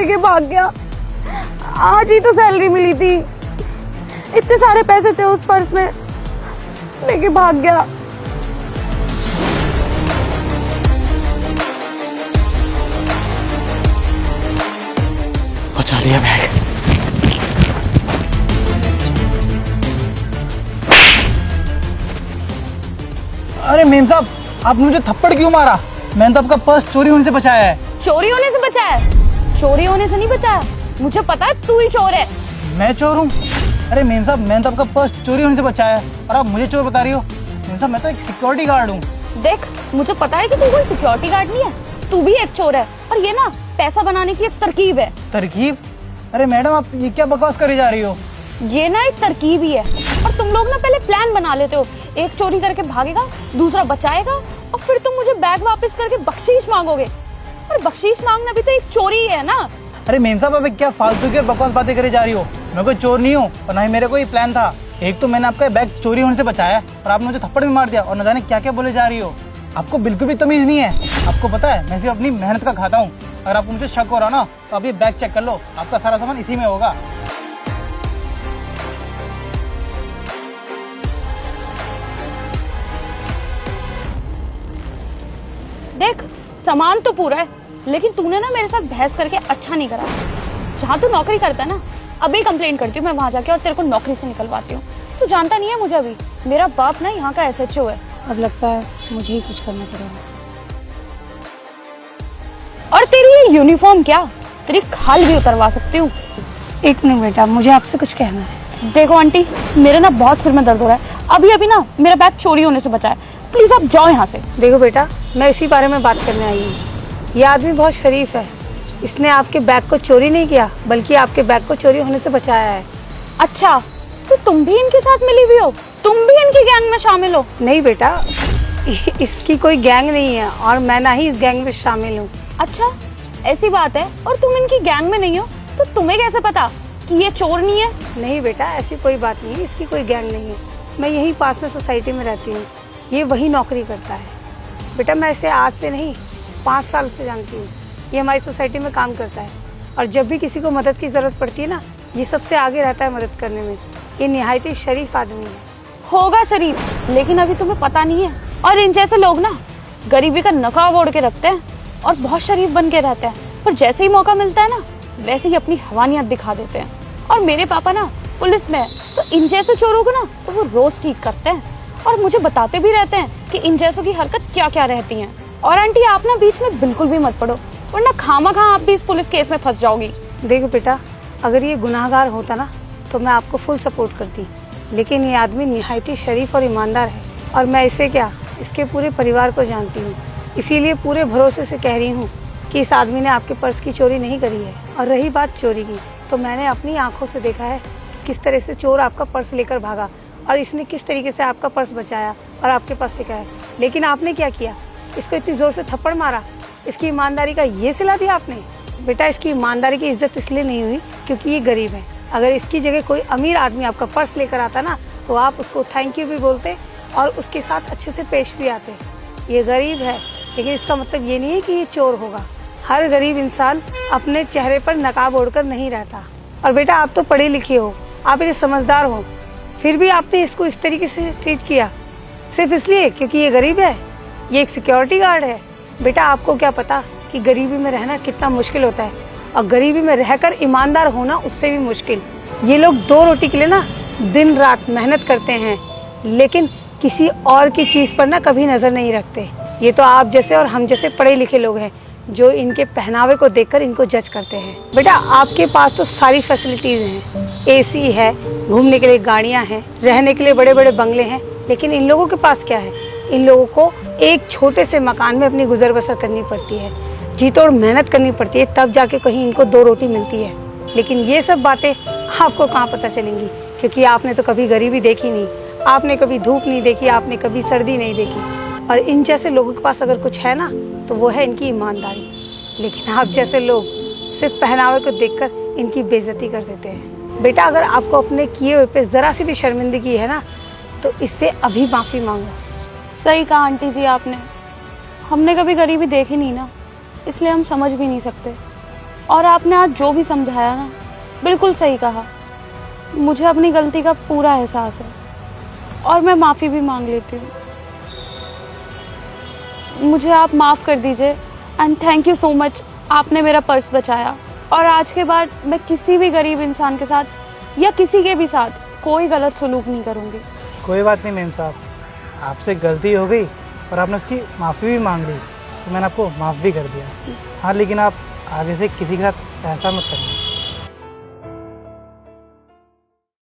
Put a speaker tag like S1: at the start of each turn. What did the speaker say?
S1: लेके भाग गया। आज ही तो सैलरी मिली थी, इतने सारे पैसे थे उस पर्स में, लेके भाग गया।
S2: बचा लिया बैग।
S3: अरे मेम साहब, आपने मुझे थप्पड़ क्यों मारा? मैंने तो आपका पर्स चोरी होने से बचाया है।
S1: चोरी होने से बचाया? चोरी होने से नहीं बचाया, मुझे पता है तू ही चोर है।
S3: मैं चोर हूँ? अरे मेम साहब, मैंने तो आपका पर्स चोरी होने से बचाया है और आप मुझे चोर बता रही हो। मेम साहब, मैं तो एक सिक्योरिटी गार्ड हूँ।
S1: देख, मुझे पता है कि तू कोई सिक्योरिटी गार्ड नहीं है, तू भी एक चोर है। और ये ना पैसा बनाने की एक तरकीब है।
S3: तरकीब? अरे मैडम, आप ये क्या बकवास करी जा रही हो?
S1: ये ना एक तरकीब ही है, और तुम लोग ना पहले प्लान बना लेते हो। एक चोरी करके भागेगा, दूसरा बचाएगा, और फिर तुम मुझे बैग वापस करके बख्शीश मांगोगे। और बख्शीश मांगना भी तो एक चोरी ही है ना।
S3: अरे मेम साहब, अब क्या फालतू की बकवास बातें करी जा रही हो? मैं कोई चोर नहीं हूँ और ना ही मेरा कोई प्लान था। एक तो मैंने आपका बैग चोरी होने से बचाया और आपने मुझे थप्पड़ भी मार दिया और न जाने क्या क्या बोले जा रही हो। आपको बिल्कुल भी तमीज नहीं है। आपको पता है, मैं सिर्फ अपनी मेहनत का खाता हूँ। अगर आपको मुझे शक हो रहा ना, तो आप ये बैग चेक कर लो, आपका सारा सामान इसी में होगा।
S1: देख, सामान तो पूरा है, लेकिन तूने ना मेरे साथ बहस करके अच्छा नहीं करा। जहाँ तू नौकरी करता है ना, अभी कंप्लेंट करती हूँ मैं वहाँ जाके और तेरे को नौकरी से निकलवाती हूँ। तू जानता नहीं है मुझे, अभी मेरा बाप ना यहाँ का SHO है।
S4: अब लगता है मुझे ही कुछ करना पड़ेगा।
S1: और तेरी ये यूनिफॉर्म क्या, तेरी खाल भी उतरवा सकती हूँ।
S4: एक मिनट बेटा, मुझे आपसे कुछ कहना है।
S1: देखो आंटी, मेरे ना बहुत सिर में दर्द हो रहा है। अभी ना मेरा बैग चोरी होने से बचा है, प्लीज आप जाओ यहाँ से।
S4: देखो बेटा, मैं इसी बारे में बात करने आई हूँ। ये आदमी बहुत शरीफ है, इसने आपके बैग को चोरी नहीं किया, बल्कि आपके बैग को चोरी होने से बचाया है।
S1: अच्छा, तो तुम भी इनके साथ मिली हुई हो? तुम भी इनकी गैंग में शामिल हो?
S4: नहीं बेटा, इसकी कोई गैंग नहीं है और मैं ना ही इस गैंग में शामिल हूँ।
S1: अच्छा, ऐसी बात है। और तुम इनकी गैंग में नहीं हो, तो तुम्हें कैसे पता कि ये चोर नहीं है?
S4: नहीं बेटा, ऐसी कोई बात नहीं है, इसकी कोई गैंग नहीं है। मैं यहीं पास में सोसाइटी में रहती हूँ, ये वही नौकरी करता है। बेटा, मैं इसे आज से नहीं 5 साल से जानती हूँ। ये हमारी सोसाइटी में काम करता है और जब भी किसी को मदद की ज़रूरत पड़ती है ना, ये सबसे आगे रहता है मदद करने में। ये निहायत ही शरीफ आदमी है।
S1: होगा शरीफ, लेकिन अभी तुम्हें पता नहीं है। और इन जैसे लोग ना गरीबी का नकाब ओढ़ के रखते हैं और बहुत शरीफ बन के रहते हैं, पर जैसे ही मौका मिलता है ना, वैसे ही अपनी हवानियत दिखा देते हैं। और मेरे पापा ना पुलिस में है, तो इन जैसे चोरों को ना तो वो रोज ठीक करते हैं और मुझे बताते भी रहते हैं कि इन जैसों की हरकत क्या क्या रहती है। और आंटी, आप ना बीच में बिल्कुल भी मत पड़ो, वरना खामखा आप भी इस पुलिस केस में फंस जाओगी।
S4: देखो बेटा, अगर ये गुनाहगार होता ना तो मैं आपको फुल सपोर्ट करती, लेकिन ये आदमी निहायत ही शरीफ और ईमानदार है और मैं इसे क्या, इसके पूरे परिवार को जानती हूँ। इसीलिए पूरे भरोसे से कह रही हूँ कि इस आदमी ने आपके पर्स की चोरी नहीं करी है। और रही बात चोरी की, तो मैंने अपनी आंखों से देखा है किस तरह से चोर आपका पर्स लेकर भागा और इसने किस तरीके से आपका पर्स बचाया और आपके पास लेकर आया। लेकिन आपने क्या किया, इसको इतनी जोर से थप्पड़ मारा, इसकी ईमानदारी का ये सिला दिया आपने। बेटा, इसकी ईमानदारी की इज्जत इसलिए नहीं हुई क्योंकि ये गरीब है। अगर इसकी जगह कोई अमीर आदमी आपका पर्स लेकर आता ना, तो आप उसको थैंक यू भी बोलते और उसके साथ अच्छे से पेश भी आते। ये गरीब है, लेकिन इसका मतलब ये नहीं है कि ये चोर होगा। हर गरीब इंसान अपने चेहरे पर नकाब ओढ़कर नहीं रहता। और बेटा, आप तो पढ़े लिखे हो, आप इतने समझदार हो, फिर भी आपने इसको इस तरीके से ट्रीट किया सिर्फ इसलिए क्योंकि ये गरीब है, ये एक सिक्योरिटी गार्ड है। बेटा, आपको क्या पता कि गरीबी में रहना कितना मुश्किल होता है, और गरीबी में रहकर ईमानदार होना उससे भी मुश्किल। ये लोग 2 रोटी के लिए ना दिन रात मेहनत करते हैं, लेकिन किसी और की चीज़ पर ना कभी नज़र नहीं रखते। ये तो आप जैसे और हम जैसे पढ़े लिखे लोग हैं जो इनके पहनावे को देखकर इनको जज करते हैं। बेटा, आपके पास तो सारी फैसिलिटीज़ हैं, AC है, घूमने के लिए गाड़ियाँ हैं, रहने के लिए बड़े बड़े बंगले हैं, लेकिन इन लोगों के पास क्या है? इन लोगों को एक छोटे से मकान में अपनी गुजर बसर करनी पड़ती है, जी तोड़ मेहनत करनी पड़ती है, तब जाके कहीं इनको 2 रोटी मिलती है। लेकिन ये सब बातें आपको कहाँ पता चलेंगी, क्योंकि आपने तो कभी गरीबी देखी नहीं, आपने कभी धूप नहीं देखी, आपने कभी सर्दी नहीं देखी। और इन जैसे लोगों के पास अगर कुछ है ना, तो वो है इनकी ईमानदारी। लेकिन आप जैसे लोग सिर्फ पहनावे को देखकर इनकी बेइज्जती कर देते हैं। बेटा, अगर आपको अपने किए हुए पे ज़रा सी भी शर्मिंदगी है ना, तो इससे अभी माफ़ी मांगो।
S1: सही कहा आंटी जी आपने, हमने कभी गरीबी देखी नहीं ना, इसलिए हम समझ भी नहीं सकते। और आपने आज जो भी समझाया ना, बिल्कुल सही कहा। मुझे अपनी गलती का पूरा एहसास है और मैं माफ़ी भी मांग लेती हूँ। मुझे आप माफ़ कर दीजिए and thank you so much. आपने मेरा पर्स बचाया और आज के बाद मैं किसी भी गरीब इंसान के साथ या किसी के भी साथ कोई गलत सलूक नहीं करूँगी।
S3: कोई बात नहीं मेम साहब, आपसे गलती हो गई और आपने उसकी माफ़ी भी मांग ली तो मैंने आपको माफ़ भी कर दिया। हाँ, लेकिन आप आगे से किसी के साथ ऐसा मत करना।